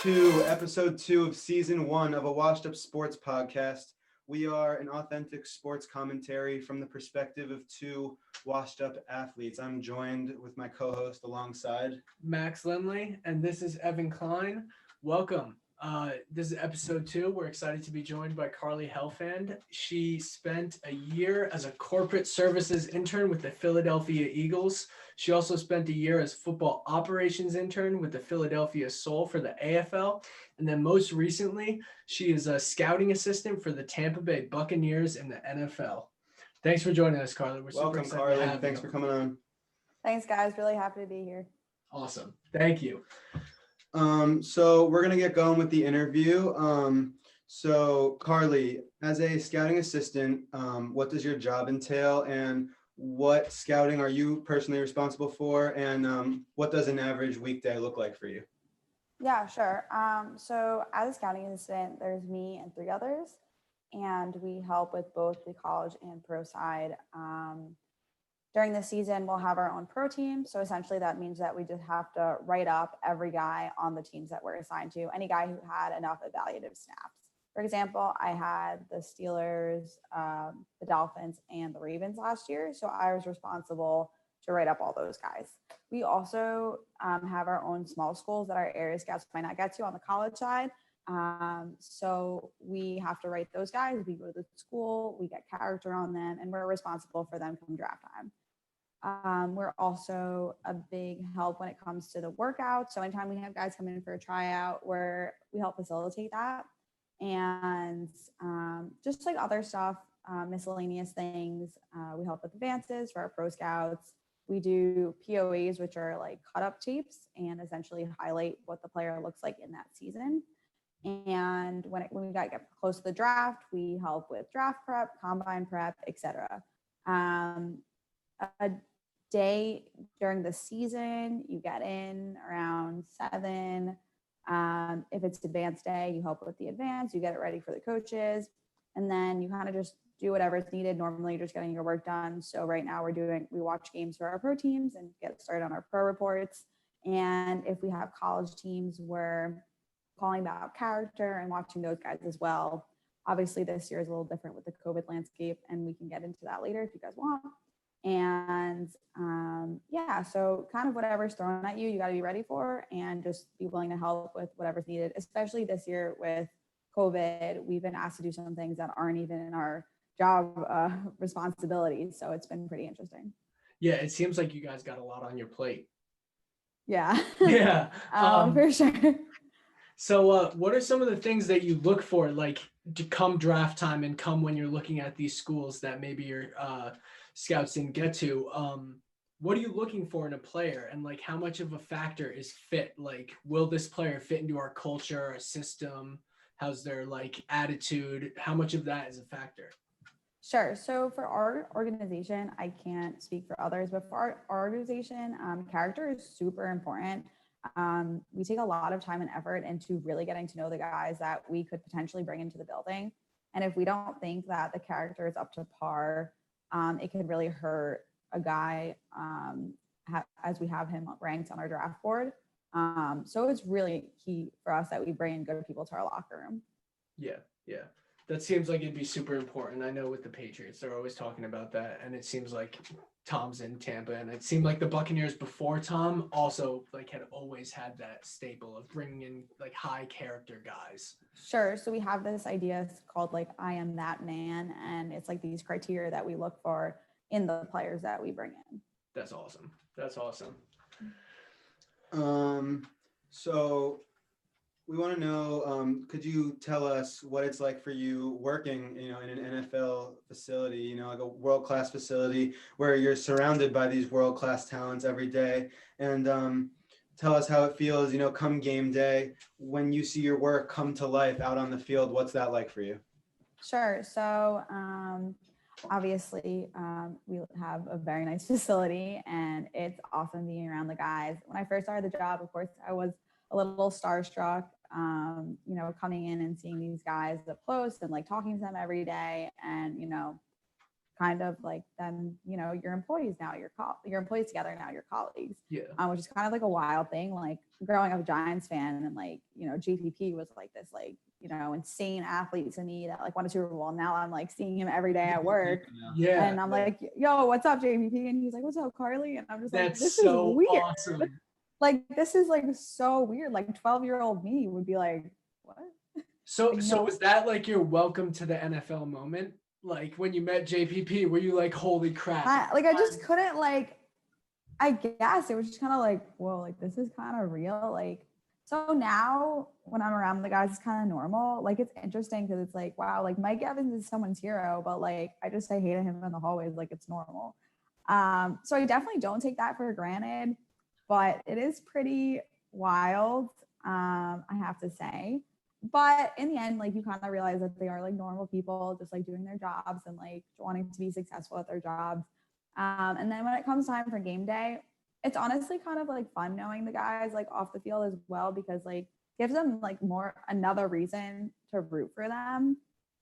to episode 2 of season 1 of a Washed Up Sports podcast. We are an authentic sports commentary from the perspective of two washed up athletes. I'm joined with my co-host alongside Max Lindley, and this is Evan Klein. Welcome. This is episode 2. We're excited to be joined by Carly Helfand. She spent a year as a corporate services intern with the Philadelphia Eagles. She also spent a year as football operations intern with the Philadelphia Soul for the AFL. And then most recently, she is a scouting assistant for the Tampa Bay Buccaneers in the NFL. Thanks for joining us, Carly. We're Welcome, super excited Carly. to have Thanks you. for coming on. Thanks, guys. Really happy to be here. Awesome. Thank you. So we're going to get going with the interview. So Carly, as a scouting assistant, what does your job entail, and what scouting are you personally responsible for, and what does an average weekday look like for you? Yeah, sure. So as a scouting assistant, there's me and 3 others, and we help with both the college and pro side. During the season, we'll have our own pro team. So essentially that means that we just have to write up every guy on the teams that we're assigned to, any guy who had enough evaluative snaps. For example, I had the Steelers, the Dolphins, and the Ravens last year. So I was responsible to write up all those guys. We also have our own small schools that our area scouts might not get to on the college side. So we have to write those guys. We go to the school, we get character on them, and we're responsible for them come draft time. We're also a big help when it comes to the workout. So anytime we have guys come in for a tryout, we help facilitate that. And just like other stuff, miscellaneous things, we help with advances for our pro scouts. We do POAs, which are like cut up tapes, and essentially highlight what the player looks like in that season. And when we get close to the draft, we help with draft prep, combine prep, etc. A day during the season, you get in around 7. If it's advanced day, you help with the advance, you get it ready for the coaches, and then you kind of just do whatever is needed. Normally, you're just getting your work done. So right now we watch games for our pro teams and get started on our pro reports. And if we have college teams, we're calling about character and watching those guys as well. Obviously, this year is a little different with the COVID landscape, and we can get into that later if you guys want. And so kind of whatever's thrown at you, you got to be ready for, and just be willing to help with whatever's needed. Especially this year with COVID, we've been asked to do some things that aren't even in our job responsibilities. So it's been pretty interesting. Yeah, it seems like you guys got a lot on your plate. Yeah. Yeah. For sure. So what are some of the things that you look for, like to come draft time and come when you're looking at these schools that maybe your scouts didn't get to? What are you looking for in a player, and like how much of a factor is fit? Like, will this player fit into our culture, our system? How's their like attitude? How much of that is a factor? Sure. So for our organization, I can't speak for others, but for our organization, character is super important. We take a lot of time and effort into really getting to know the guys that we could potentially bring into the building. And if we don't think that the character is up to par, it could really hurt a guy as we have him ranked on our draft board. So it's really key for us that we bring in good people to our locker room. Yeah. That seems like it'd be super important. I know with the Patriots, they're always talking about that. And it seems like Tom's in Tampa, and it seemed like the Buccaneers before Tom also like had always had that staple of bringing in like high character guys. Sure. So we have this idea called like, I am that man. And it's like these criteria that we look for in the players that we bring in. That's awesome. So we want to know, could you tell us what it's like for you working, in an NFL facility, like a world-class facility where you're surrounded by these world-class talents every day, and tell us how it feels, come game day, when you see your work come to life out on the field. What's that like for you? Sure. So obviously we have a very nice facility, and it's awesome being around the guys. When I first started the job, of course, I was a little starstruck, coming in and seeing these guys up close and like talking to them every day. And, kind of like then, your employees now, your employees together now, your colleagues. Yeah. Which is kind of like a wild thing. Like growing up a Giants fan and like, JPP was like this like, insane athlete to me that like won a Super Bowl. And now I'm like seeing him every day at work. Yeah. And I'm like, yo, what's up, JPP? And he's like, what's up, Carly? And I'm just like, That's this so is weird. awesome. Like, this is like so weird. Like 12-year-old me would be like, what? So Like, so no. was that like your welcome to the NFL moment? Like when you met JPP, were you like, holy crap? I just couldn't like, I guess it was just kind of like, whoa, like this is kind of real. Like, so now when I'm around the guys, it's kind of normal. Like, it's interesting because it's like, wow, like Mike Evans is someone's hero, but like, I just say hey to him in the hallways, like it's normal. So I definitely don't take that for granted, but it is pretty wild, I have to say. But in the end, like you kind of realize that they are like normal people, just like doing their jobs and like wanting to be successful at their jobs. And then when it comes time for game day, it's honestly kind of like fun knowing the guys like off the field as well, because like gives them like another reason to root for them.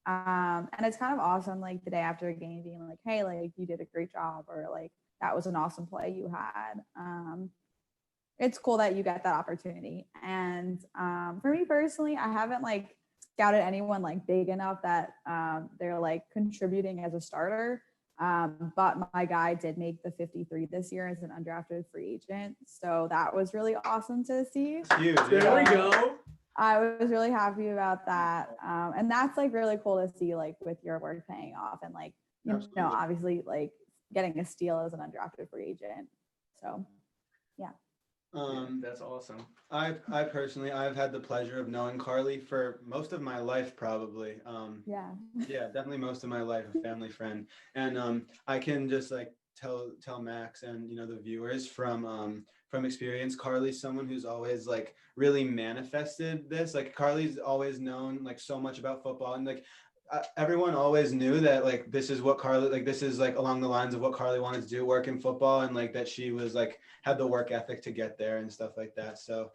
And it's kind of awesome, like the day after a game being like, hey, like you did a great job, or like that was an awesome play you had. It's cool that you get that opportunity. And for me personally, I haven't like scouted anyone like big enough that they're like contributing as a starter. But my guy did make the 53 this year as an undrafted free agent. So that was really awesome to see. Huge. There we go. I was really happy about that. And that's like really cool to see, like with your work paying off and like, obviously like getting a steal as an undrafted free agent. So yeah. That's awesome. I personally, I've had the pleasure of knowing Carly for most of my life, probably. Yeah. Yeah, definitely most of my life, a family friend. And I can just like tell Max and the viewers from experience, Carly's someone who's always like really manifested this. Like Carly's always known like so much about football, and like everyone always knew that like this is what Carly, like this is like along the lines of what Carly wanted to do, work in football, and like that she was like had the work ethic to get there and stuff like that. So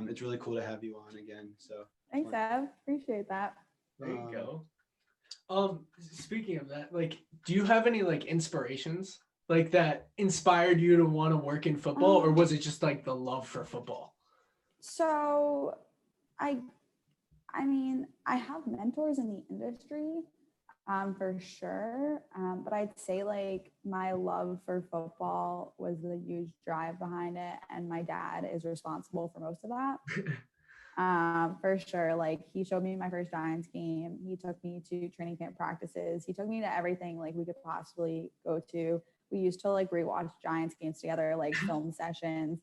it's really cool to have you on again. So Thanks, Ev. Appreciate that. There you go. Speaking of that, like, do you have any like inspirations like that inspired you to want to work in football, or was it just like the love for football? So I mean, I have mentors in the industry, for sure. But I'd say like my love for football was the huge drive behind it. And my dad is responsible for most of that. For sure. Like he showed me my first Giants game. He took me to training camp practices. He took me to everything like we could possibly go to. We used to like rewatch Giants games together, like film sessions.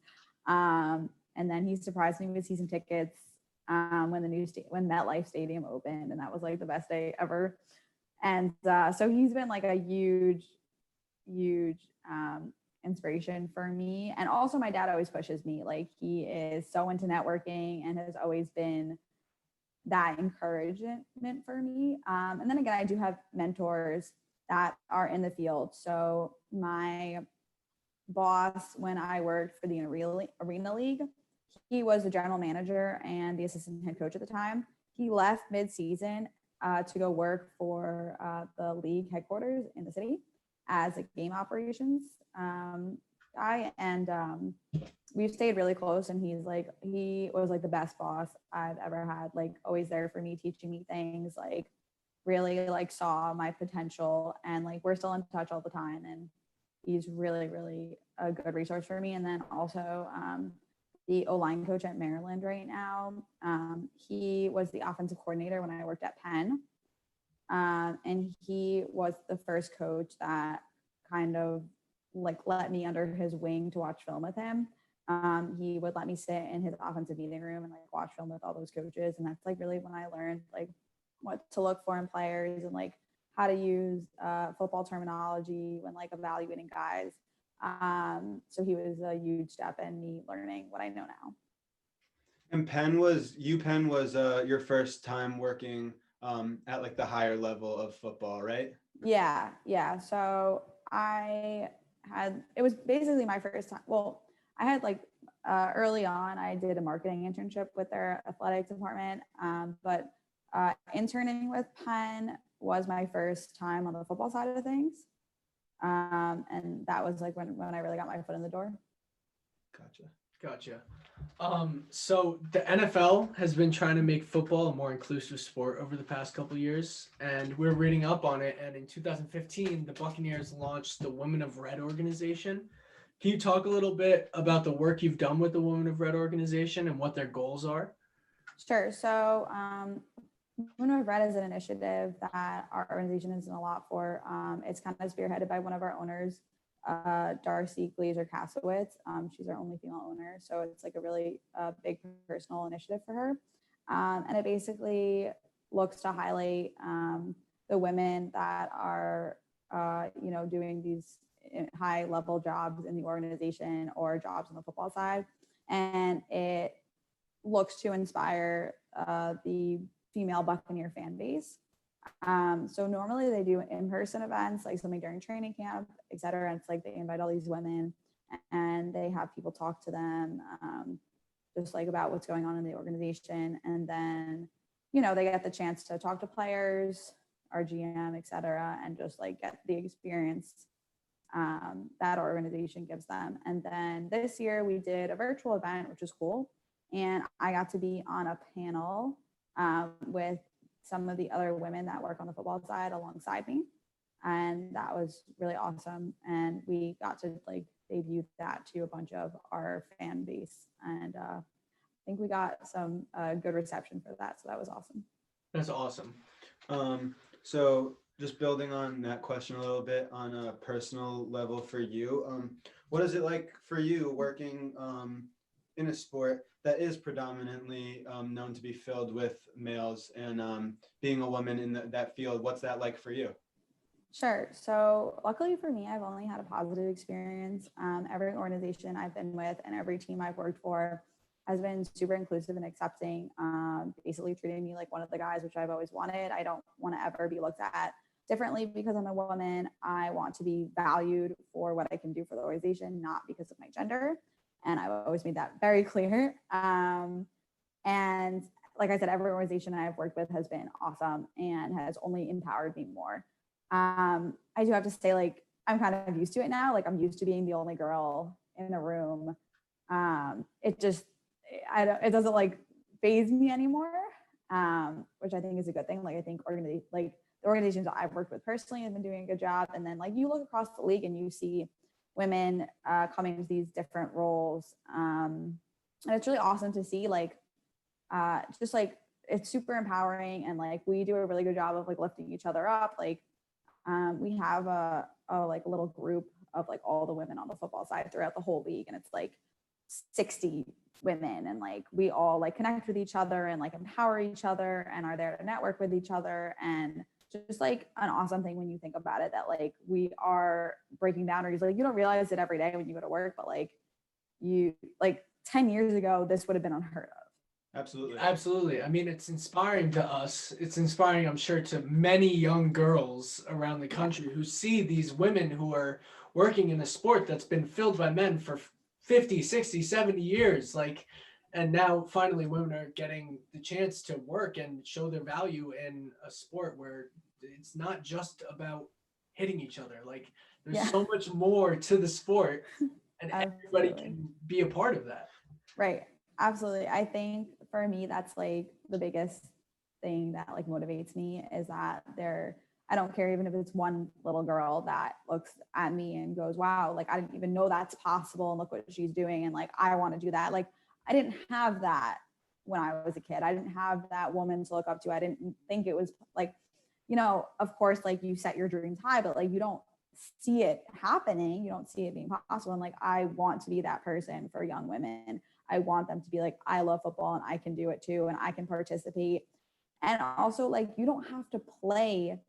And then he surprised me with season tickets when MetLife Stadium opened, and that was like the best day ever. And so he's been like a huge inspiration for me. And also my dad always pushes me. Like he is so into networking and has always been that encouragement for me. And then again, I do have mentors that are in the field. So my boss, when I worked for the Arena League, he was the general manager and the assistant head coach at the time. He left mid-season to go work for the league headquarters in the city as a game operations guy. And we've stayed really close, and he was like the best boss I've ever had, like always there for me, teaching me things, like really like saw my potential, and like we're still in touch all the time, and he's really, really a good resource for me. And then also the O-line coach at Maryland right now. He was the offensive coordinator when I worked at Penn. And he was the first coach that kind of like let me under his wing to watch film with him. He would let me sit in his offensive meeting room and like watch film with all those coaches. And that's like really when I learned like what to look for in players and like how to use football terminology when like evaluating guys. So he was a huge step in me learning what I know now. And Penn was your first time working at like the higher level of football, right? Yeah. So it was basically my first time. Well, I had like early on, I did a marketing internship with their athletic department, but interning with Penn was my first time on the football side of things. And that was like when I really got my foot in the door. Gotcha. So the NFL has been trying to make football a more inclusive sport over the past couple of years, and we're reading up on it. And in 2015, the Buccaneers launched the Women of Red organization. Can you talk a little bit about the work you've done with the Women of Red organization and what their goals are? Sure. So, Women of Red is an initiative that our organization has done a lot for. It's kind of spearheaded by one of our owners, Darcy Glazer-Kasowitz. She's our only female owner. So it's like a really big personal initiative for her. And it basically looks to highlight the women that are, doing these high level jobs in the organization or jobs on the football side. And it looks to inspire the female Buccaneer fan base. So normally they do in-person events, like something during training camp, et cetera. And it's like they invite all these women and they have people talk to them just like about what's going on in the organization. And then, they get the chance to talk to players, our GM, et cetera, and just like get the experience that our organization gives them. And then this year we did a virtual event, which was cool. And I got to be on a panel with some of the other women that work on the football side alongside me. And that was really awesome. And we got to like debut that to a bunch of our fan base. And I think we got some good reception for that. So that was awesome. That's awesome. So just building on that question a little bit on a personal level for you, what is it like for you working in a sport that is predominantly known to be filled with males and being a woman in that field? What's that like for you? Sure. So luckily for me, I've only had a positive experience. Every organization I've been with and every team I've worked for has been super inclusive and accepting, basically treating me like one of the guys, which I've always wanted. I don't want to ever be looked at differently because I'm a woman. I want to be valued for what I can do for the organization, not because of my gender. And I've always made that very clear. And like I said, every organization I've worked with has been awesome and has only empowered me more. I do have to say, like, I'm kind of used to it now. Like, I'm used to being the only girl in the room. It doesn't like faze me anymore, which I think is a good thing. Like, I think the organizations that I've worked with personally have been doing a good job. And then like you look across the league and you see women coming into these different roles. And it's really awesome to see, like, just like it's super empowering. And like we do a really good job of like lifting each other up. Like we have a like a little group of like all the women on the football side throughout the whole league. And it's like 60 women. And like we all like connect with each other and like empower each other and are there to network with each other. And just like an awesome thing when you think about it, that like we are breaking boundaries. Like you don't realize it every day when you go to work, but like you like 10 years ago, this would have been unheard of. Absolutely. I mean, it's inspiring to us. It's inspiring, I'm sure, to many young girls around the country who see these women who are working in a sport that's been filled by men for 50, 60, 70 years. Like, and now finally women are getting the chance to work and show their value in a sport where it's not just about hitting each other. Like there's so much more to the sport and everybody can be a part of that. Right. Absolutely. I think for me, that's like the biggest thing that like motivates me is that I don't care even if it's one little girl that looks at me and goes, wow, like I didn't even know that's possible. And look what she's doing. And like, I want to do that. Like, I didn't have that when I was a kid. I didn't have that woman to look up to. I didn't think it was like, of course, like you set your dreams high, but like, you don't see it happening. You don't see it being possible. And like, I want to be that person for young women. I want them to be like, I love football and I can do it too. And I can participate. And also like, you don't have to play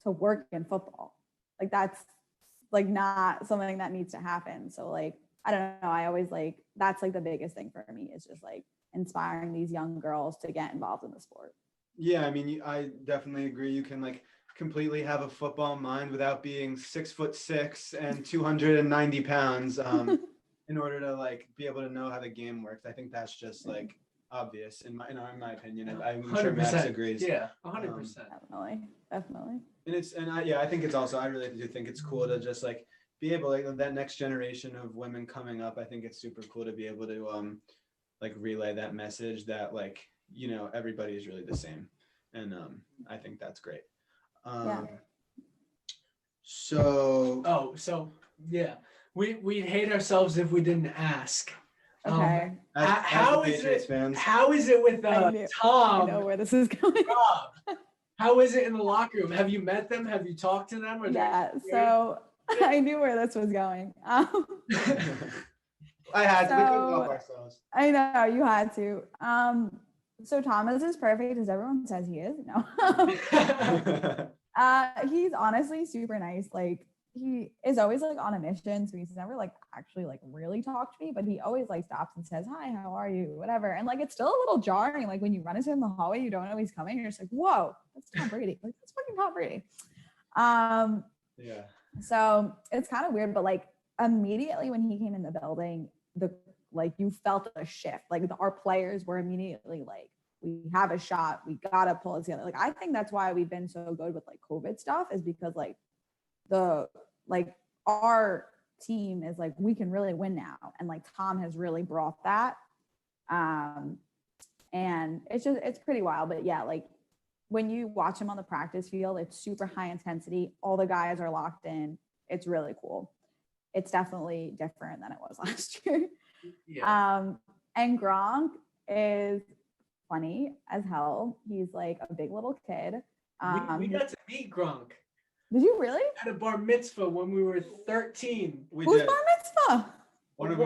to work in football. Like that's like not something that needs to happen. So like, I don't know. I always like, that's like the biggest thing for me is just like inspiring these young girls to get involved in the sport. Yeah. I mean, I definitely agree. You can like completely have a football mind without being 6'6" and 290 pounds. In order to like be able to know how the game works. I think that's just like obvious in my opinion. I'm sure Max agrees. Yeah, 100%. Definitely. I think it's also, I really do think it's cool to just like be able, like that next generation of women coming up. I think it's super cool to be able to like relay that message that like, everybody is really the same. And I think that's great. Yeah. So Yeah, we'd hate ourselves if we didn't ask. Okay. as How the is Patriots it? fans, How is it with I know Tom, where this is going. Rob? How is it in the locker room? Have you met them? Have you talked to them? Yeah. So I knew where this was going. I had to, we couldn't So- help ourselves. I know you had to. So Thomas is perfect as everyone says he is. No. He's honestly super nice. Like he is always like on a mission, so he's never like actually like really talked to me, but he always like stops and says, "Hi, how are you?" Whatever. And like it's still a little jarring. Like when you run into him in the hallway, you don't know he's coming. You're just like, "Whoa, that's Tom Brady!" Like that's fucking Tom Brady. Yeah. So it's kind of weird, but like immediately when he came in the building, you felt a shift. Like our players were immediately like, we have a shot, we gotta pull it together. Like I think that's why we've been so good with like COVID stuff, is because like our team is like, we can really win now, and like Tom has really brought that. And it's pretty wild. But yeah, like when you watch him on the practice field, it's super high intensity, all the guys are locked in, it's really cool. It's definitely different than it was last year. Yeah. And Gronk is funny as hell. He's like a big little kid. We got to meet Gronk Did you really? at a bar mitzvah when we were 13. Who's bar mitzvah? One of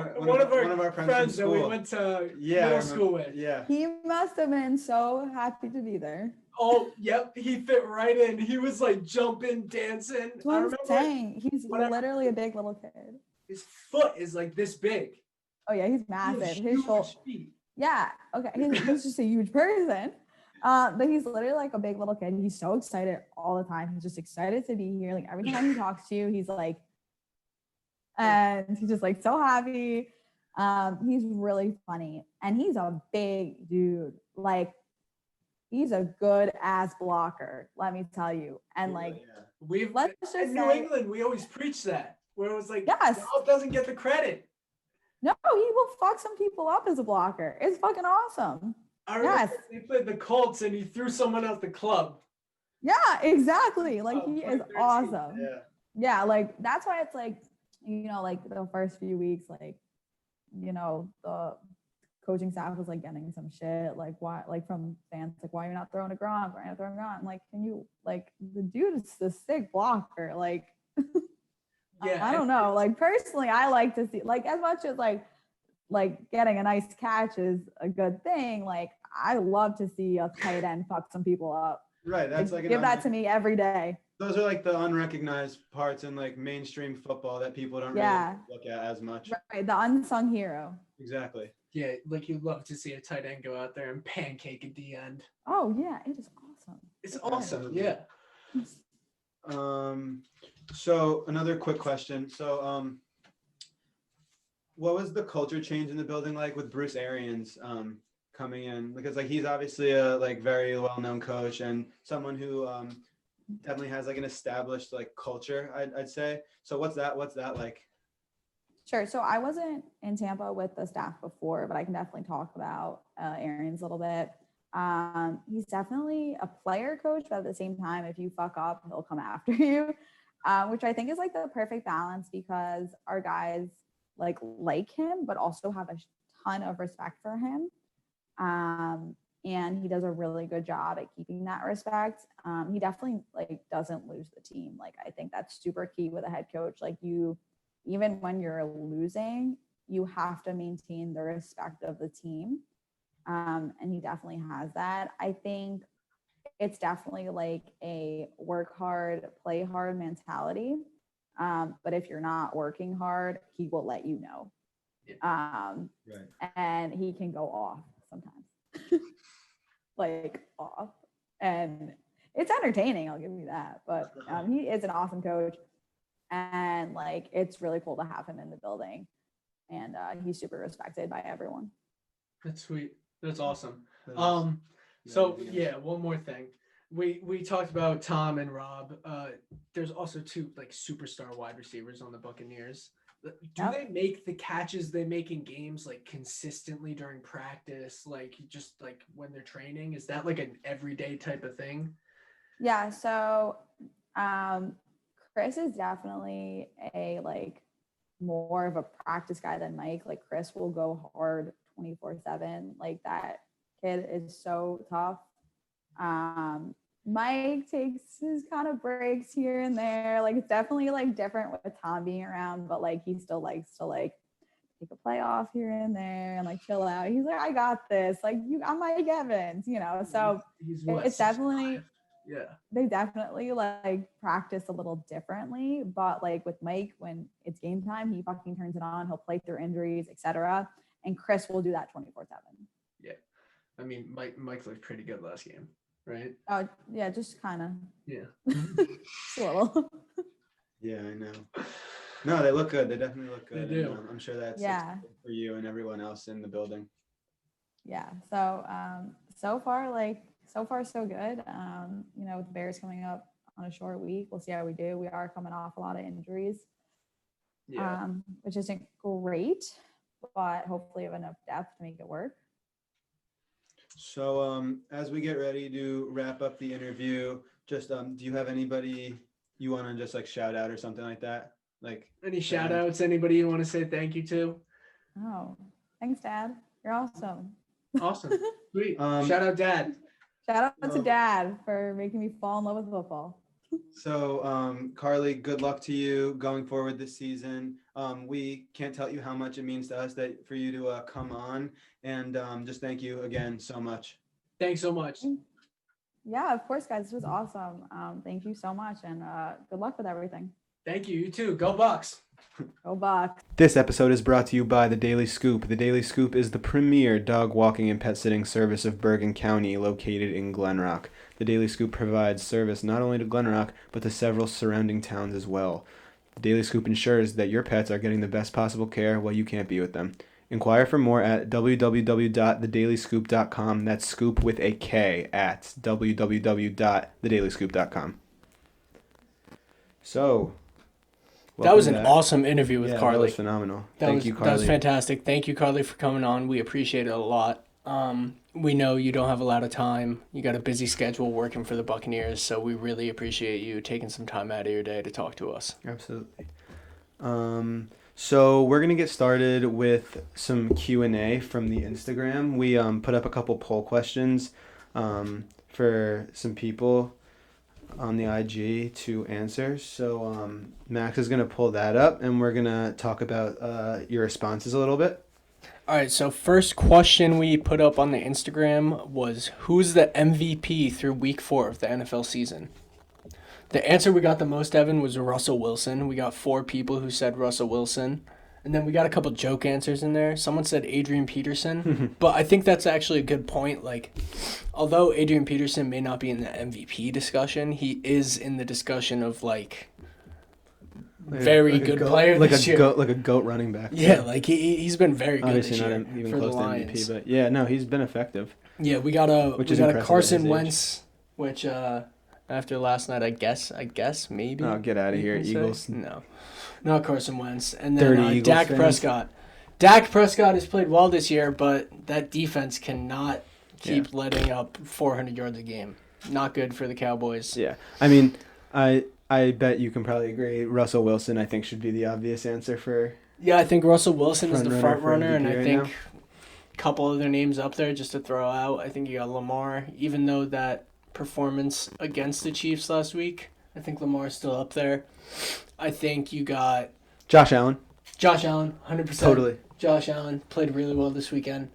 our friends that from we school. went to Yeah, middle school with. Yeah. He must have been so happy to be there. Oh, yep. He fit right in. He was like jumping, dancing. That's what I'm saying. He's literally a big little kid. His foot is like this big. Oh yeah, he's He massive. has His shoulder. huge feet. Yeah. Okay. He's just a huge person. But he's literally like a big little kid. He's so excited all the time. He's just excited to be here. Like every time he talks to you, he's like, and he's just like so happy. He's really funny, and he's a big dude. Like he's a good ass blocker, let me tell you. And like let's just in New England, we always preach that, where it was like, yes, Ralph doesn't get the credit. No, he will fuck some people up as a blocker. It's fucking awesome. I remember they played the Colts and he threw someone out the club. Yeah, exactly. Like he is 2013. awesome. Yeah. Like that's why it's like, like the first few weeks, like, the coaching staff was like getting some shit, like why, like from fans, like why you're not throwing a Gronk, why you're not throwing a Gronk? I'm like, can you, like, the dude is the sick blocker, like. Yeah, I don't know. Like personally, I like to see, like, as much as like getting a nice catch is a good thing. Like I love to see a tight end fuck some people up. Right. That's like give that to me every day. Those are like the unrecognized parts in like mainstream football that people don't really look at as much. Right. The unsung hero. Exactly. Yeah, like you'd love to see a tight end go out there and pancake at the end. Oh yeah, it is awesome. It's awesome. Yeah. So another quick question. So what was the culture change in the building like with Bruce Arians coming in? Because like he's obviously a like very well-known coach and someone who definitely has like an established like culture, I'd say. So what's that like? Sure. So I wasn't in Tampa with the staff before, but I can definitely talk about Arians a little bit. He's definitely a player coach, but at the same time, if you fuck up, he'll come after you, which I think is like the perfect balance, because our guys like him, but also have a ton of respect for him. And he does a really good job at keeping that respect. He definitely like doesn't lose the team. Like I think that's super key with a head coach. Like even when you're losing, you have to maintain the respect of the team. And he definitely has that. I think it's definitely like a work hard, play hard mentality. But if you're not working hard, he will let you know. Right. And he can go off sometimes. Like off. And it's entertaining, I'll give you that. But he is an awesome coach. And like it's really cool to have him in the building. And he's super respected by everyone. That's sweet. That's awesome. Yeah, So yeah, one more thing. we talked about Tom and Rob. There's also two like superstar wide receivers on the Buccaneers. Do Yep. they make the catches they make in games like consistently during practice, like just like when they're training? Is that like an everyday type of thing? Yeah, so Chris is definitely a like more of a practice guy than Mike. Like Chris will go hard 24/7. Like that kid is so tough. Mike takes his kind of breaks here and there. Like it's definitely like different with Tom being around, but like he still likes to like take a play off here and there and like chill out. He's like, I got this. Like I'm Mike Evans, you know. So He's what, it's definitely 6'5"? Yeah. they definitely like practice a little differently. But like with Mike, when it's game time, he fucking turns it on. He'll play through injuries, etc. And Chris will do that 24/7. Yeah. I mean, Mike looked pretty good last game, right? Oh yeah, just kind of Yeah. a little. Yeah, I know. No, they look good. They definitely look good. They do. And, I'm sure that's Yeah. exciting for you and everyone else in the building. Yeah. So so far so good. You know, with the Bears coming up on a short week, we'll see how we do. We are coming off a lot of injuries, Yeah. which isn't great, but hopefully have enough depth to make it work. So as we get ready to wrap up the interview, just do you have anybody you want to just like shout out or something like that? Like Any shout outs? Anybody you want to say thank you to? Oh, thanks, Dad. You're awesome. Awesome. Sweet. Shout out, Dad. Shout out to Dad for making me fall in love with football. So, Carly, good luck to you going forward this season. We can't tell you how much it means to us that for you to come on, and just thank you again so much. Thanks so much. Yeah, of course, guys. This was awesome. Thank you so much, and good luck with everything. Thank you. You too. Go Bucks. Go Bucks. This episode is brought to you by The Daily Scoop. The Daily Scoop is the premier dog walking and pet sitting service of Bergen County, located in Glen Rock. The Daily Scoop provides service not only to Glen Rock, but to several surrounding towns as well. The Daily Scoop ensures that your pets are getting the best possible care while you can't be with them. Inquire for more at www.thedailyscoop.com. That's scoop with a K at www.thedailyscoop.com. So, that was an back. awesome interview with Carly. That was phenomenal. Thank you, Carly. That was fantastic. Thank you, Carly, for coming on. We appreciate it a lot. We know you don't have a lot of time. You got a busy schedule working for the Buccaneers, so we really appreciate you taking some time out of your day to talk to us. Absolutely. So we're gonna get started with some Q&A from the Instagram. We put up a couple poll questions for some people on the IG to answer. So Max is gonna pull that up, and we're gonna talk about your responses a little bit. All right, so first question we put up on the Instagram was, who's the MVP through week 4 of the NFL season? The answer we got the most, Evan, was Russell Wilson. We got 4 people who said Russell Wilson. And then we got a couple joke answers in there. Someone said Adrian Peterson. But I think that's actually a good point. Like, although Adrian Peterson may not be in the MVP discussion, he is in the discussion of, like very good player this year. Like a goat running back. Yeah, like he's been very good Obviously this not year even for close the to Lions. MVP, but yeah, no, he's been effective. Yeah, we got a impressive at Carson his age. Wentz, which after last night, I guess maybe. Oh, get out of here, Eagles. No, not Carson Wentz, and Dirty then Eagles Dak fans. Prescott. Dak Prescott has played well this year, but that defense cannot keep letting up 400 yards a game. Not good for the Cowboys. Yeah, I mean, I bet you can probably agree. Russell Wilson, I think, should be the obvious answer for. Yeah, I think Russell Wilson is the Front front runner for runner, and MVP I right think now. a couple other names up there just to throw out. I think you got Lamar, even though that performance against the Chiefs last week, I think Lamar's still up there. I think you got Josh Allen. Josh Allen, 100%. Totally. Josh Allen played really well this weekend.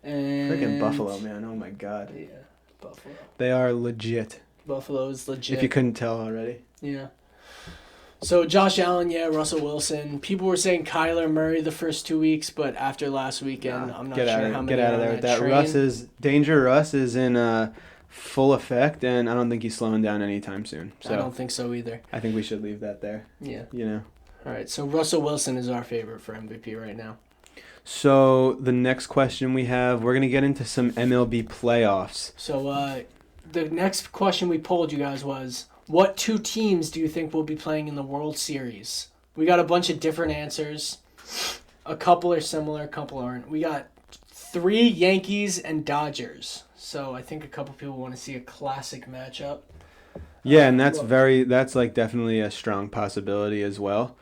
And Freaking Buffalo, man. Oh, my God. Yeah, Buffalo. They are legit. Buffalo is legit. If you couldn't tell already. Yeah. So Josh Allen, yeah, Russell Wilson. People were saying Kyler Murray the first 2 weeks, but after last weekend, I'm not sure how many Get out are of there on with that. train. Russ is in full effect, and I don't think he's slowing down anytime soon. So I don't think so either. I think we should leave that there. Yeah. You know. All right, so Russell Wilson is our favorite for MVP right now. So the next question we have, we're gonna get into some MLB playoffs. So the next question we polled you guys was, what 2 teams do you think will be playing in the World Series? We got a bunch of different answers. A couple are similar, a couple aren't. We got 3 Yankees and Dodgers. So I think a couple people want to see a classic matchup. Yeah, and that's like definitely a strong possibility as well.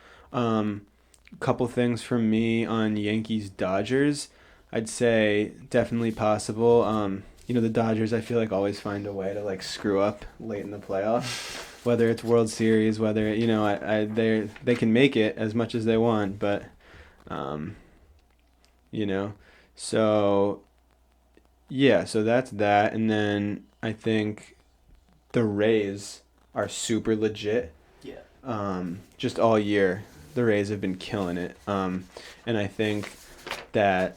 Couple things from me on Yankees Dodgers. I'd say definitely possible. The Dodgers I feel like always find a way to like screw up late in the playoffs, whether it's World Series, whether they can make it as much as they want, but so yeah, so that's that, and then I think the Rays are super legit. Yeah. Just all year, the Rays have been killing it. And I think that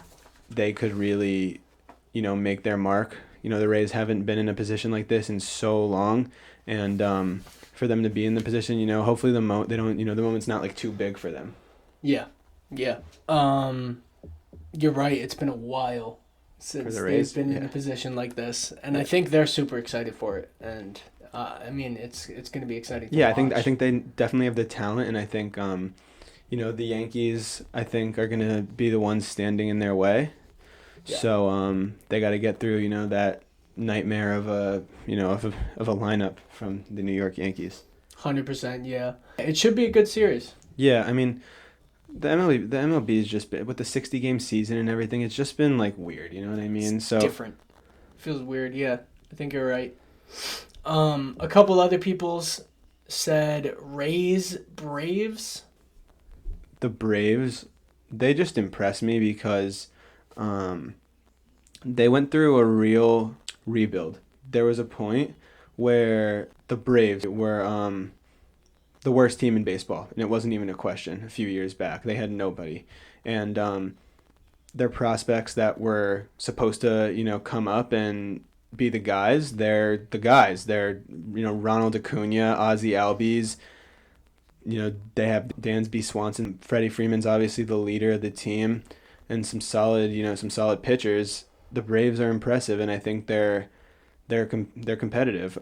they could really, make their mark. The Rays haven't been in a position like this in so long, and for them to be in the position, hopefully the moment's not like too big for them. Yeah. Yeah. You're right. It's been a while since the Rays, they've been in a position like this, and I think they're super excited for it. And it's going to be exciting. To watch. I think they definitely have the talent, and I think the Yankees I think are going to be the ones standing in their way. Yeah. So they got to get through that nightmare of a of a lineup from the New York Yankees. 100%. Yeah. It should be a good series. Yeah, I mean. The MLB is just with the 60-game season and everything. It's just been like weird, you know what I mean? It's different. Feels weird. Yeah, I think you're right. A couple other people's said Rays Braves. The Braves, they just impress me because they went through a real rebuild. There was a point where the Braves were the worst team in baseball, and it wasn't even a question a few years back. They had nobody, and their prospects that were supposed to come up and be the guys, they're the guys. They're Ronald Acuna, Ozzie Albies. They have Dansby Swanson, Freddie Freeman's obviously the leader of the team, and some solid pitchers. The Braves are impressive, and I think they're competitive.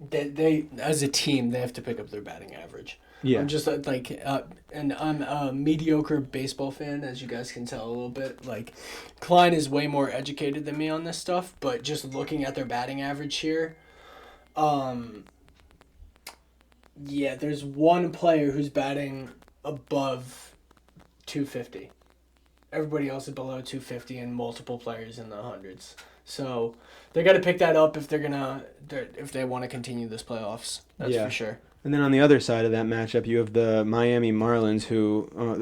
They as a team, they have to pick up their batting average. Yeah. I'm just and I'm a mediocre baseball fan, as you guys can tell a little bit. Like, Klein is way more educated than me on this stuff, but just looking at their batting average here, yeah, there's one player who's batting above 250. Everybody else is below 250, and multiple players in the hundreds. So they got to pick that up if they want to continue this playoffs. That's for sure. And then on the other side of that matchup, you have the Miami Marlins,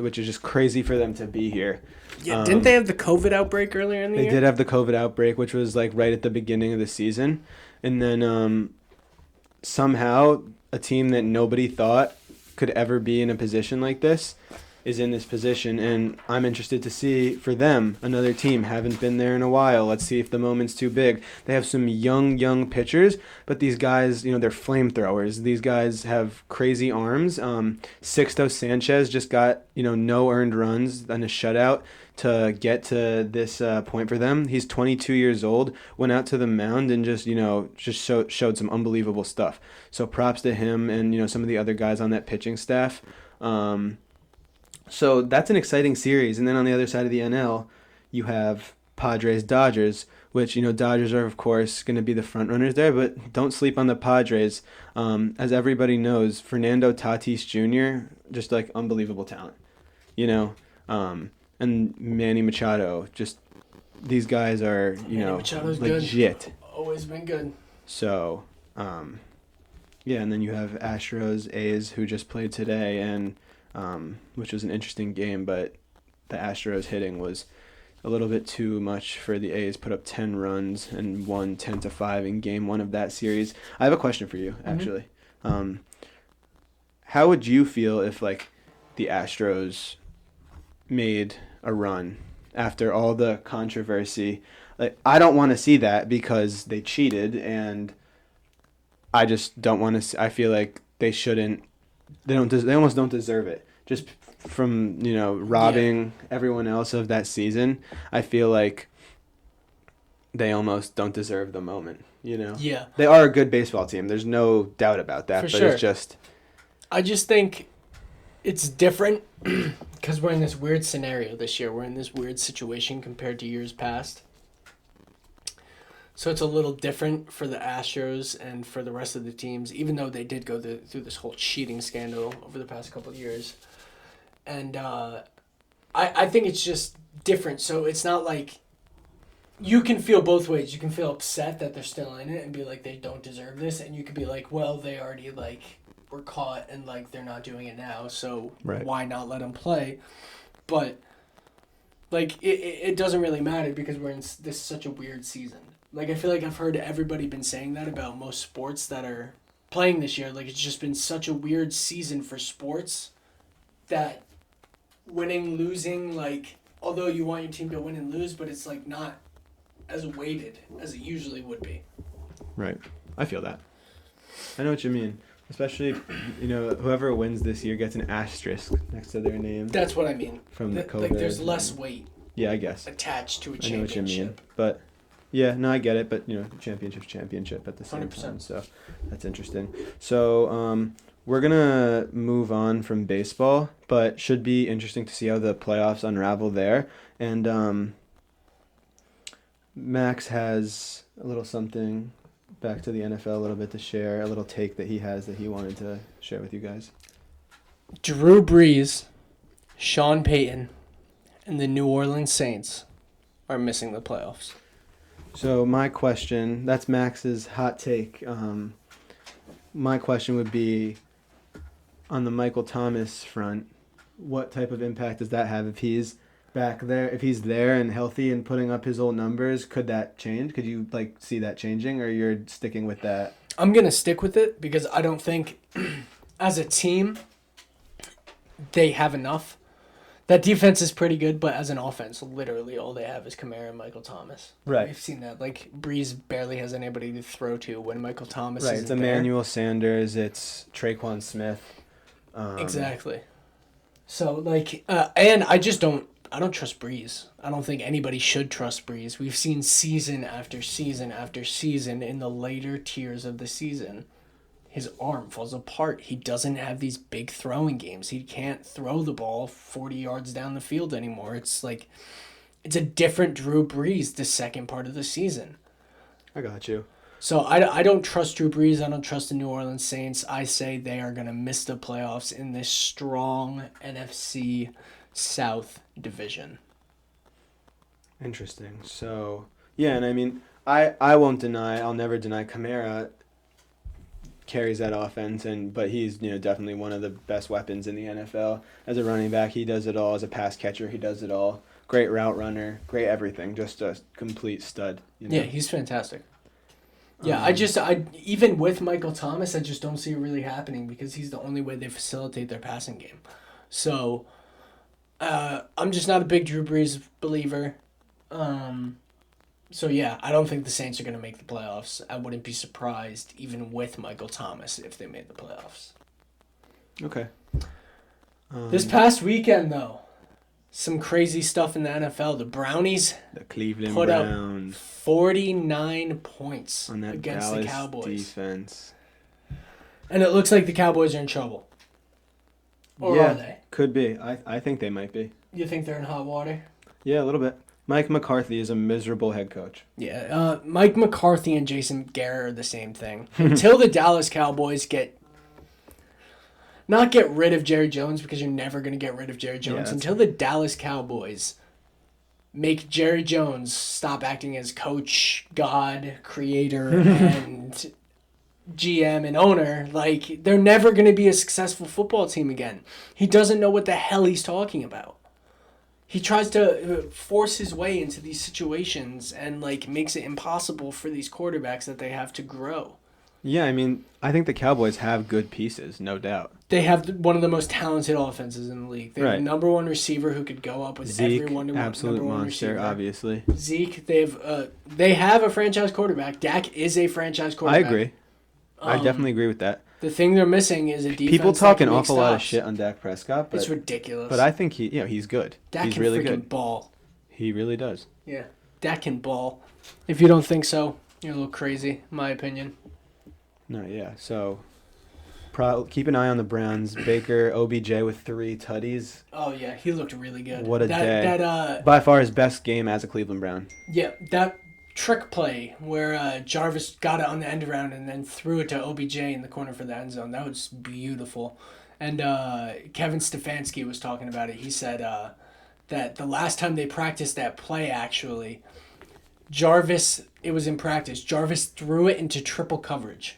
which is just crazy for them to be here. Yeah, didn't they have the COVID outbreak earlier in the year? They did have the COVID outbreak, which was like right at the beginning of the season, and then somehow a team that nobody thought could ever be in a position like this is in this position, and I'm interested to see for them another team. Haven't been there in a while. Let's see if the moment's too big. They have some young pitchers, but these guys, they're flamethrowers. These guys have crazy arms. Sixto Sanchez just got no earned runs and a shutout to get to this point for them. He's 22 years old, went out to the mound and just showed some unbelievable stuff. So props to him and some of the other guys on that pitching staff. So that's an exciting series. And then on the other side of the NL, you have Padres-Dodgers, which, Dodgers are, of course, going to be the front runners there, but don't sleep on the Padres. As everybody knows, Fernando Tatis Jr., just like unbelievable talent, and Manny Machado, just these guys are, legit. Good. Always been good. So, yeah, and then you have Astros, A's, who just played today, and which was an interesting game, but the Astros hitting was a little bit too much for the A's. Put up 10 runs and won 10-5 in game 1 of that series. I have a question for you, actually. How would you feel if the Astros made a run after all the controversy? I don't want to see that because they cheated, and I just don't want to. I feel like they shouldn't. They almost don't deserve it. Just from robbing everyone else of that season. I feel like they almost don't deserve the moment, you know? Yeah. They are a good baseball team. There's no doubt about that. For But sure. it's just, I just think it's different because we're in this weird scenario this year. We're in this weird situation compared to years past. So it's a little different for the Astros and for the rest of the teams, even though they did go through this whole cheating scandal over the past couple of years. And I think it's just different. So it's not like you can feel both ways. You can feel upset that they're still in it and be like, they don't deserve this. And you could be like, well, they already like were caught and like they're not doing it now. So Right. why not let them play? But like it doesn't really matter because we're in this such a weird season. Like I feel like I've heard everybody been saying that about most sports that are playing this year. Like it's just been such a weird season for sports that winning, losing, like although you want your team to win and lose, but it's like not as weighted as it usually would be. right. I feel that. I know what you mean. Especially, you know, whoever wins this year gets an asterisk next to their name That's what I mean. from the COVID. Like there's less weight Yeah, I guess. attached to a I know what you mean. championship. But, yeah, no, I get it. But, you know, championship at the same 100%. time. So that's interesting. So we're going to move on from baseball, but should be interesting to see how the playoffs unravel there. And Max has a little something back to the NFL a little bit to share, a little take that he has that he wanted to share with you guys. Drew Brees, Sean Payton, and the New Orleans Saints are missing the playoffs. So my question, that's Max's hot take. My question would be, on the Michael Thomas front, what type of impact does that have if he's back there, if he's there and healthy and putting up his old numbers? Could that change? Could you like see that changing, or you're sticking with that? I'm going to stick with it because I don't think as a team they have enough. That defense is pretty good, but as an offense, literally all they have is Kamara and Michael Thomas. Right. We've seen that. Like, Breeze barely has anybody to throw to when Michael Thomas Right. isn't It's there. Emmanuel Sanders. It's Traquan Smith. Exactly. So, like, and I don't trust Breeze. I don't think anybody should trust Breeze. We've seen season after season after season in the later tiers of the season. His arm falls apart. He doesn't have these big throwing games. He can't throw the ball 40 yards down the field anymore. It's like, it's a different Drew Brees the second part of the season. I got you. So I don't trust Drew Brees. I don't trust the New Orleans Saints. I say they are going to miss the playoffs in this strong NFC South division. Interesting. So, yeah, and I mean, I won't deny, I'll never deny Kamara carries that offense, but he's, you know, definitely one of the best weapons in the NFL. As a running back, he does it all. As a pass catcher, he does it all. Great route runner, great everything. Just a complete stud. You know? Yeah, he's fantastic. Yeah, I even with Michael Thomas, I just don't see it really happening because he's the only way they facilitate their passing game. So, I'm just not a big Drew Brees believer. So yeah, I don't think the Saints are going to make the playoffs. I wouldn't be surprised even with Michael Thomas if they made the playoffs. Okay. This past weekend though, some crazy stuff in the NFL. The Brownies The Cleveland put up Browns 49 points on that against Dallas the Cowboys. defense. And it looks like the Cowboys are in trouble. Or Yeah. are they? Could be. I think they might be. You think they're in hot water? Yeah, a little bit. Mike McCarthy is a miserable head coach. Yeah, Mike McCarthy and Jason Garrett are the same thing. Until the Dallas Cowboys not get rid of Jerry Jones, because you're never going to get rid of Jerry Jones. that's Until the Dallas Cowboys make Jerry Jones stop acting as coach, God, creator, and GM and owner, like, they're never going to be a successful football team again. He doesn't know what the hell he's talking about. He tries to force his way into these situations and, like, makes it impossible for these quarterbacks that they have to grow. Yeah, I mean, I think the Cowboys have good pieces, no doubt. They have one of the most talented offenses in the league. They have Right. the number one receiver who could go up with Zeke, everyone. absolute number one monster, receiver. obviously. Zeke, they have a franchise quarterback. Dak is a franchise I quarterback. agree. I definitely agree with that. The thing they're missing is a defense. People that talk can an make awful lot of stops. shit on Dak Prescott, It's but ridiculous. I think he's good. Dak He's can really freaking good. ball. He really does. Yeah, Dak can ball. If you don't think so, you're a little crazy, in my opinion. No, yeah. So keep an eye on the Browns. Baker, OBJ with 3 tutties. Oh yeah, he looked really good. What a day. That By far his best game as a Cleveland Brown. yeah, that trick play where Jarvis got it on the end around and then threw it to OBJ in the corner for the end zone. That was beautiful. And Kevin Stefanski was talking about it. He said that the last time they practiced that play, actually, it was in practice, Jarvis threw it into triple coverage.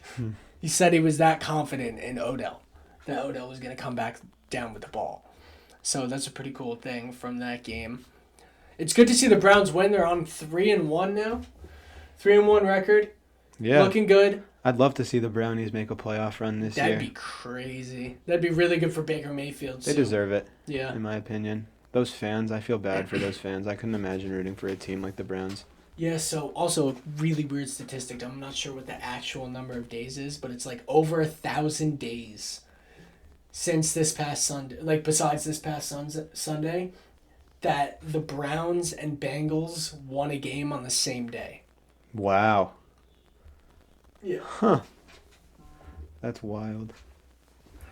He said he was that confident in Odell, that Odell was going to come back down with the ball. So that's a pretty cool thing from that game. It's good to see the Browns win. They're on 3-1 now. 3-1 record. Yeah. Looking good. I'd love to see the Brownies make a playoff run this year. That'd be crazy. That'd be really good for Baker Mayfield. They deserve it, Yeah. in my opinion. Those fans, I feel bad for those fans. I couldn't imagine rooting for a team like the Browns. Yeah, so also a really weird statistic. I'm not sure what the actual number of days is, but it's like over 1,000 days since this past Sunday, like besides this past Sunday, that the Browns and Bengals won a game on the same day. Wow. Yeah. Huh. That's wild.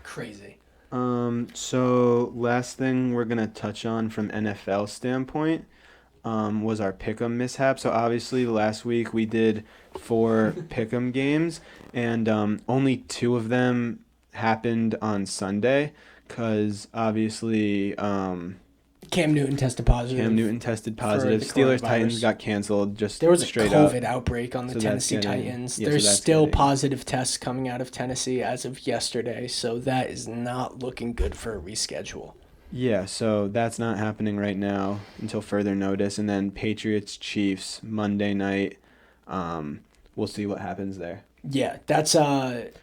Crazy. So last thing we're gonna touch on from NFL standpoint was our pick'em mishap. So obviously last week we did 4 pick'em games, and only 2 of them happened on Sunday, because obviously Cam Newton tested positive. Steelers coronavirus. Titans got canceled just There was a straight up. COVID outbreak on the So that's Tennessee getting- Titans. yeah, so There's that's still getting- positive tests coming out of Tennessee as of yesterday, so that is not looking good for a reschedule. Yeah, so that's not happening right now until further notice. And then Patriots Chiefs Monday night. We'll see what happens there Yeah, that's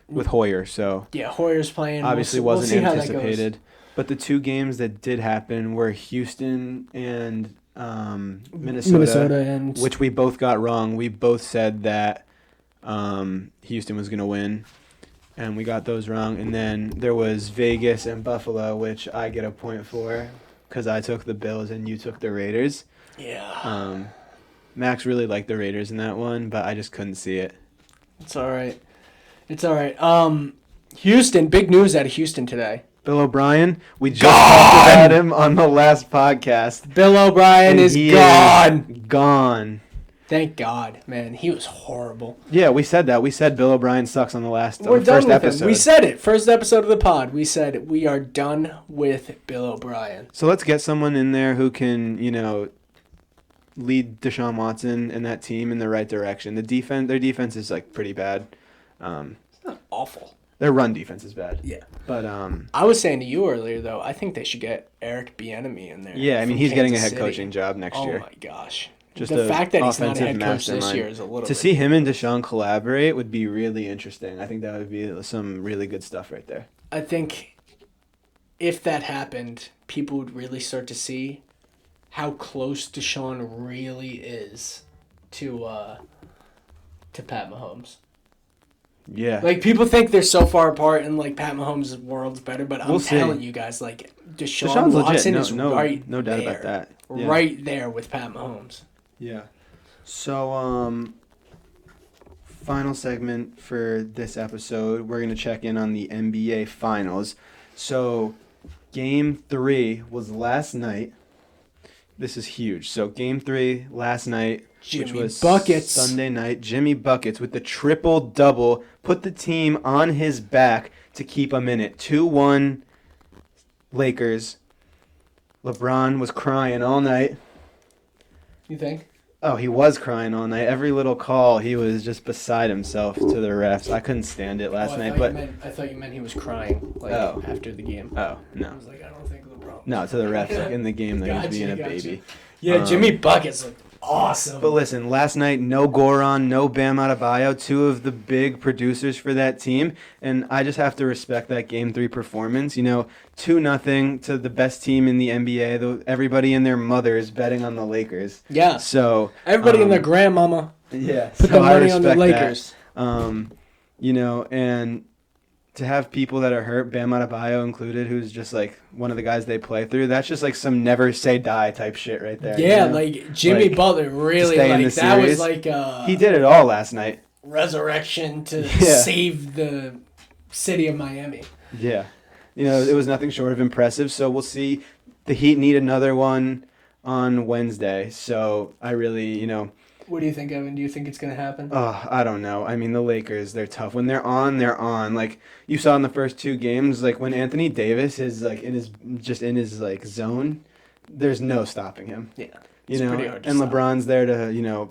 with Hoyer. So Hoyer's playing. obviously we'll wasn't see how that goes. anticipated. But the 2 games that did happen were Houston and Minnesota, and which we both got wrong. We both said that Houston was going to win, and we got those wrong. And then there was Vegas and Buffalo, which I get a point for because I took the Bills and you took the Raiders. yeah, Max really liked the Raiders in that one, but I just couldn't see it. it's all right. It's all right. Houston, big news out of Houston today. Bill O'Brien, we just talked about him on the last podcast. Bill O'Brien and is he gone. Gone. Thank God, man. He was horrible. Yeah, we said that. We said Bill O'Brien sucks on the We're first done with episode. him. We said it. First episode of the pod. We said we are done with Bill O'Brien. So let's get someone in there who can, lead Deshaun Watson and that team in the right direction. Their defense is like pretty bad. It's not awful. Their run defense is bad. Yeah. But I was saying to you earlier, though, I think they should get Eric Bieniemy in there. yeah, I mean from he's getting a Kansas head City. coaching job next Oh year. my gosh. Just the a fact that he's not a offensive head coach this mastermind. year is a little To bit. see him and Deshaun collaborate would be really interesting. I think that would be some really good stuff right there. I think if that happened, people would really start to see how close Deshaun really is to Pat Mahomes. Yeah. Like, people think they're so far apart and, like, Pat Mahomes' world's better, but I'm We'll see. telling you guys, like, Deshaun Deshaun's Watson legit. is No right doubt there. about that. Yeah. Right there with Pat Mahomes. Yeah. So, final segment for this episode, we're going to check in on the NBA Finals. So, Game 3 was last night. This is huge. So, Game 3 last night, which Jimmy was Buckets. Sunday night. Jimmy Buckets with the triple-double put the team on his back to keep him in it. 2-1 Lakers. LeBron was crying all night. You think? Oh, he was crying all night. Every little call, he was just beside himself to the refs. I couldn't stand it last night, but I thought you meant he was crying, like, Oh. after the game. oh I no, was like, I don't think LeBron. no, to the refs like in the game that he was being a Gotcha. baby. Yeah, Jimmy Buckets looked awesome. But listen, last night, no Goran, no Bam Adebayo, 2 of the big producers for that team, and I just have to respect that Game 3 performance. 2-0 to the best team in the NBA. Everybody and their mother is betting on the Lakers. Yeah. So Everybody and their grandmama yeah, put so their I money on the respect that. Lakers. And to have people that are hurt, Bam Adebayo included, who's just like one of the guys they play through. That's just like some never say die type shit right there. Yeah, you know? like Jimmy Like, Butler really stay in like the that was series. like He did it all last night. resurrection to Yeah. save the city of Miami. Yeah. It was nothing short of impressive. So we'll see. The Heat need another one on Wednesday. So I really, What do you think, Evan? Do you think it's gonna happen? I don't know. I mean, the Lakers, they're tough. When they're on, they're on. Like you saw in the first two games, like when Anthony Davis is like in his like zone, there's no stopping him. Yeah, You it's know, pretty hard to and stop. LeBron's there to,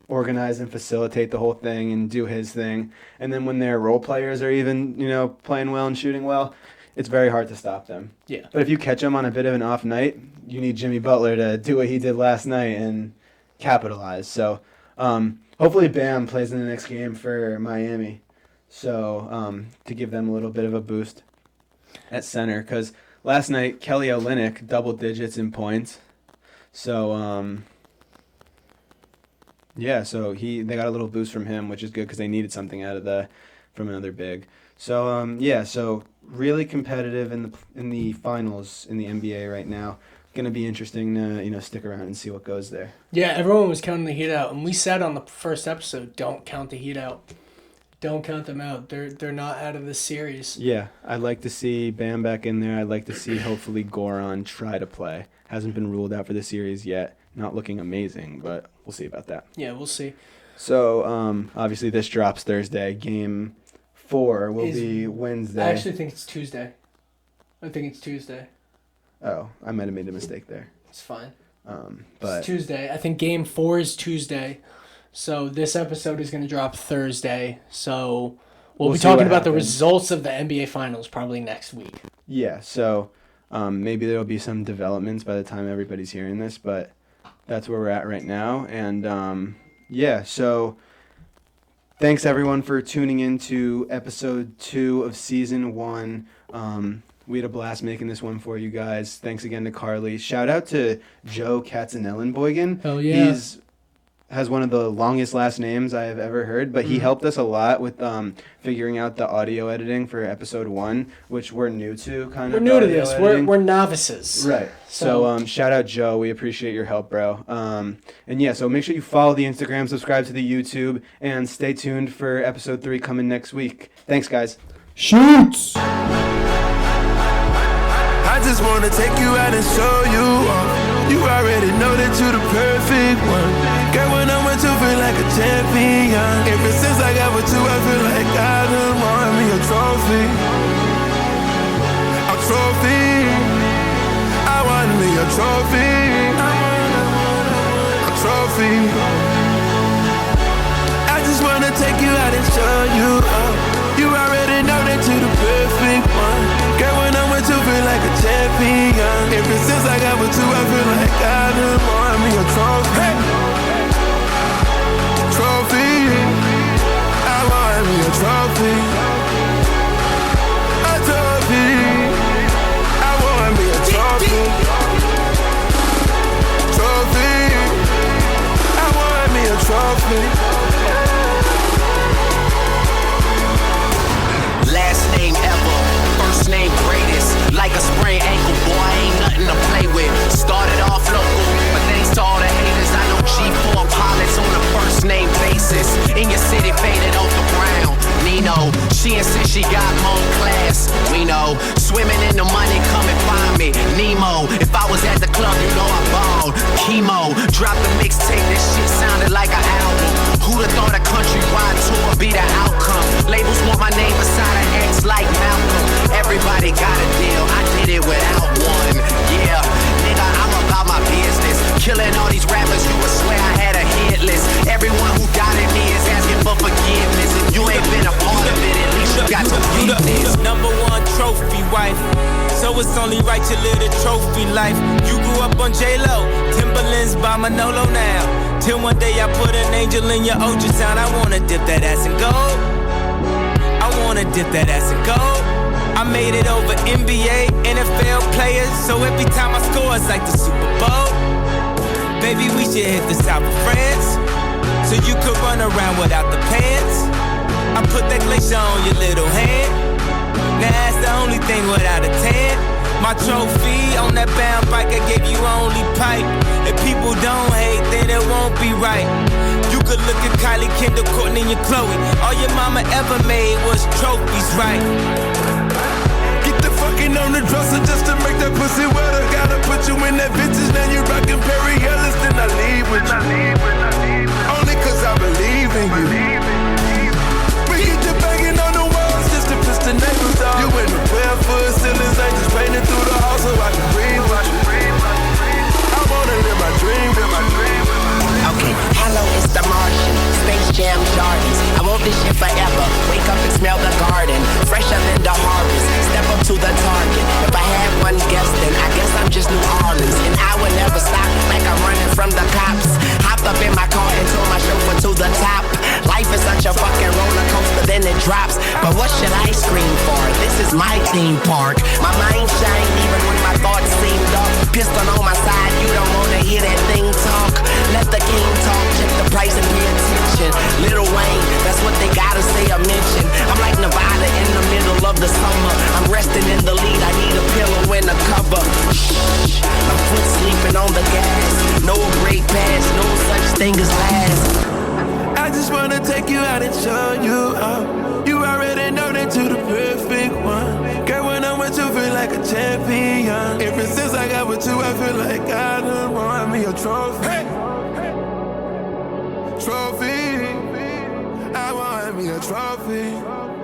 organize and facilitate the whole thing and do his thing. And then when their role players are even, playing well and shooting well, it's very hard to stop them. Yeah. But if you catch them on a bit of an off night, you need Jimmy Butler to do what he did last night and capitalize. So hopefully Bam plays in the next game for Miami. So to give them a little bit of a boost at center. Because last night, Kelly Olynyk, double digits in points. So, so they got a little boost from him, which is good because they needed something from another big. So so really competitive in the finals in the NBA right now. Going to be interesting to stick around and see what goes there. Yeah, everyone was counting the Heat out, and we said on the first episode, don't count the Heat out. Don't count them out. They're not out of this series. Yeah, I'd like to see Bam back in there. I'd like to see hopefully Goran try to play. Hasn't been ruled out for the series yet. Not looking amazing, but we'll see about that. Yeah, we'll see. So obviously this drops Thursday. Game 4 will be Wednesday. I actually think it's Tuesday. Oh, I might have made a mistake there. It's fine. But It's Tuesday. I think Game 4 is Tuesday. So this episode is going to drop Thursday. So we'll be see talking what about the happens. results of the NBA Finals probably next week. yeah, so maybe there'll be some developments by the time everybody's hearing this, but that's where we're at right now. And so thanks everyone for tuning in to episode 2 of season 1. We had a blast making this one for you guys. Thanks again to Carly. Shout out to Joe Katzenellenboygen. Hell yeah. Has one of the longest last names I have ever heard, but he helped us a lot with figuring out the audio editing for episode 1, which we're new to. We're new to this. We're novices. Right. So shout out Joe. We appreciate your help, bro. So make sure you follow the Instagram, subscribe to the YouTube, and stay tuned for episode 3 coming next week. Thanks, guys. Shoots! I just wanna take you out and show you off. You already know that you're the perfect one. Girl, when I'm with you, feel like a champion. Ever since I got with you, I feel like I done won me a trophy. A trophy. I won me a trophy. A trophy. I just wanna take you out and show you off. You already know that you're the perfect one. Girl, when I'm with you, feel like a champion. Ever since I got with you, I feel like I done won me a trophy. Trophy. I won me a trophy. A trophy. I won me a trophy. Trophy. I won me a trophy. Last name ever, first name greatest. Like a sprained ankle, boy, ain't nothing to play with. Started off local, but thanks to all the haters, I know G4 pilots on a first name basis. In your city, faded off the ground. Nino, she insists she got more class. We know, swimming in the money, come and find me. Nemo, if I was at the club, you know I balled. Chemo, dropped the mixtape, this shit sounded like an album. Who'da thought a countrywide tour be the outcome? Labels want my name beside an X like Malcolm. Everybody got a deal, I did it without one. Yeah, nigga, I'm about my business. Killing all these rappers, you would swear I had a hit list. Everyone who doubted me is asking for forgiveness. If you ain't been a part of it, at least you got to You witness. the number 1 trophy wife, so it's only right you live the trophy life. You grew up on J-Lo, Timberlands by Manolo now. Till one day I put an angel in your ultrasound. I wanna dip that ass in gold. I wanna dip that ass in gold. I made it over NBA, NFL players, so every time I score it's like the Super Bowl. Baby, we should hit the south of France, so you could run around without the pants. I put that glacier on your little hand. Now that's the only thing without a tan. My trophy on that bound bike, I gave you only pipe. If people don't hate, then it won't be right. You could look at Kylie, Kendall, Courtney, and Chloe. All your mama ever made was trophies, right? Get the fucking on the dresser just to make that pussy wetter. Gotta put you in that vintage, now you rockin' Perry Ellis, then I leave with you. Only cause I believe in you. We get the banging on the walls just to piss the neighbors off. You in the 12-foot ceilings, ain't just painting through the hall so I can breathe with you. I wanna live my dream, Okay, hello, it's the Martian. Space Jam Jardins. I want this shit forever. Wake up and smell the garden. Fresher than the harvest. Step up to the target. If I had one guess, then I guess I'm just New Orleans. And I would never stop like I'm running from the cops. Hopped up in my car and told my chauffeur to the top. Life is such a fucking roller coaster, then it drops. But what should I scream for? This is my theme park. My mind shine even when my thoughts seem dark. Pistol on my side, you don't wanna hear that thing talk. Let the king talk, check the price and pay attention. Lil Wayne, that's what they gotta say or mention. I'm like Nevada in the middle of the summer. I'm resting in the lead, I need a pillow and a cover. Shh, my foot sleeping on the gas. No great pass, no such thing as last. I just wanna take you out and show you out. You already know that you're the perfect one. Girl, when I'm with you, feel like a champion. Ever since I got with you, I feel like I done won me a trophy. Hey! Trophy. I want me a trophy.